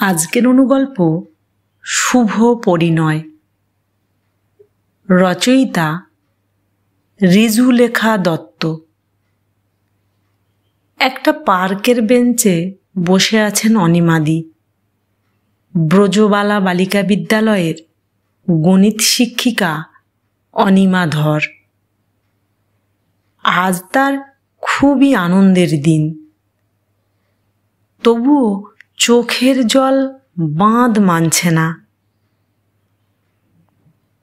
আজকের অনুগল্প শুভ পরিণয়। রচয়িতা ঋজুলেখা দত্ত। একটা পার্কের বেঞ্চে বসে আছেন অনিমাদি, ব্রজবালা বালিকা বিদ্যালয়ের গণিত শিক্ষিকা অনিমা ধর। আজ তার খুবই আনন্দের দিন, তবুও চোখের জল বাঁধ মানছে না।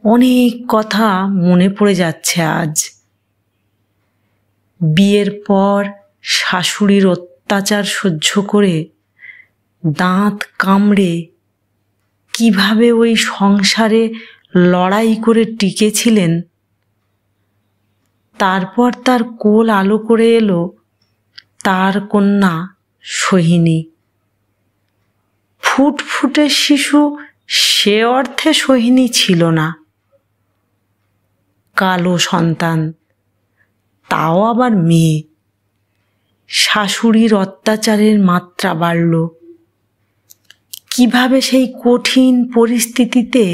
অনেক কথা মনে পড়ে যাচ্ছে আজ। বিয়ের পর শাশুড়ির অত্যাচার সহ্য করে দাঁত কামড়ে কিভাবে ওই সংসারে লড়াই করে টিকেছিলেন, তারপর তার কোল আলো করে এলো তার কন্যা সোহিনী। ফুটফুটে শিশু সে অর্থে সোহিনী ছিল না, কালো সন্তান, তাও আবার মেয়ে। শাশুড়ির অত্যাচারের মাত্রা বাড়ল। কিভাবে সেই কঠিন পরিস্থিতিতে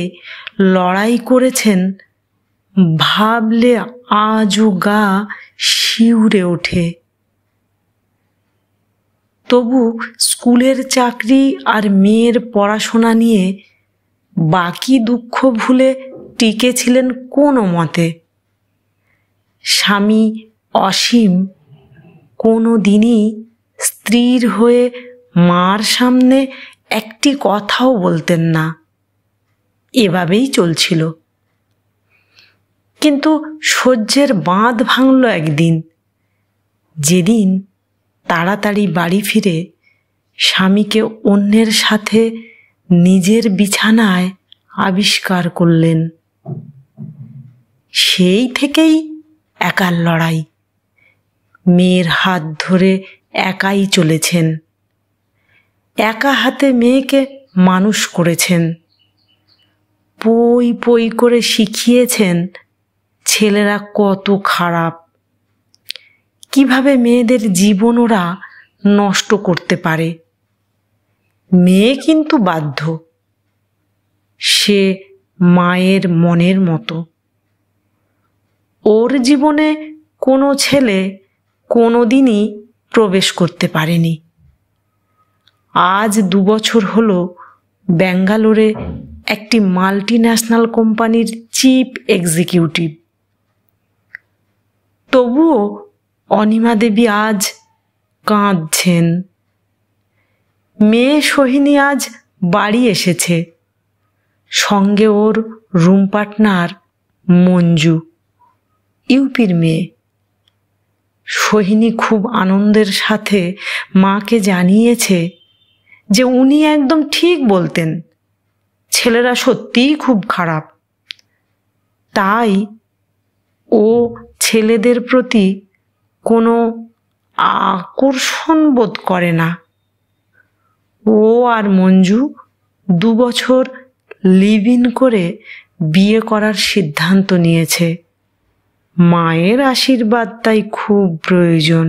লড়াই করেছেন ভাবলে আজও গা শিউরে ওঠে। তবু স্কুলের চাকরি আর মেয়ের পড়াশোনা নিয়ে বাকি দুঃখ ভুলে টিকেছিলেন কোনো মতে। স্বামী অসীম কোনো দিনই স্ত্রীর হয়ে মার সামনে একটি কথাও বলতেন না, এভাবেই চলছিল। কিন্তু সহ্যের বাঁধ ভাঙল একদিন, যেদিন তাড়াতাড়ি বাড়ি ফিরে স্বামীকে অন্যের সাথে নিজের বিছানায় আবিষ্কার করলেন। সেই থেকেই একার লড়াই। মেয়ের হাত ধরে একাই চলেছেন, একা হাতে মেয়েকে মানুষ করেছেন, পই পই করে শিখিয়েছেন ছেলেরা কত খারাপ, কিভাবে মেয়েদের জীবন ওরা নষ্ট করতে পারে। মেয়ে কিন্তু বাধ্য, সে মায়ের মনের মতো। ওর জীবনে কোনো ছেলে কোনোদিনই প্রবেশ করতে পারেনি। আজ 2 বছর হলো ব্যাঙ্গালোরে একটি মাল্টিন্যাশনাল কোম্পানির চিফ এক্সিকিউটিভ। তবুও অনিমা দেবী আজ কাঁদছেন। মেয়ে সোহিনী আজ বাড়ি এসেছে, সঙ্গে ওর রুম পার্টনার মঞ্জু, ইউপির মেয়ে। সোহিনী খুব আনন্দের সাথে মাকে জানিয়েছে যে উনি একদম ঠিক বলতেন, ছেলেরা সত্যিই খুব খারাপ। তাই ও ছেলেদের প্রতি কোনো আকর্ষণ বোধ করে না। ও আর মঞ্জু 2 বছর লিভ ইন করে বিয়ে করার সিদ্ধান্ত নিয়েছে। মায়ের আশীর্বাদ তাই খুব প্রয়োজন।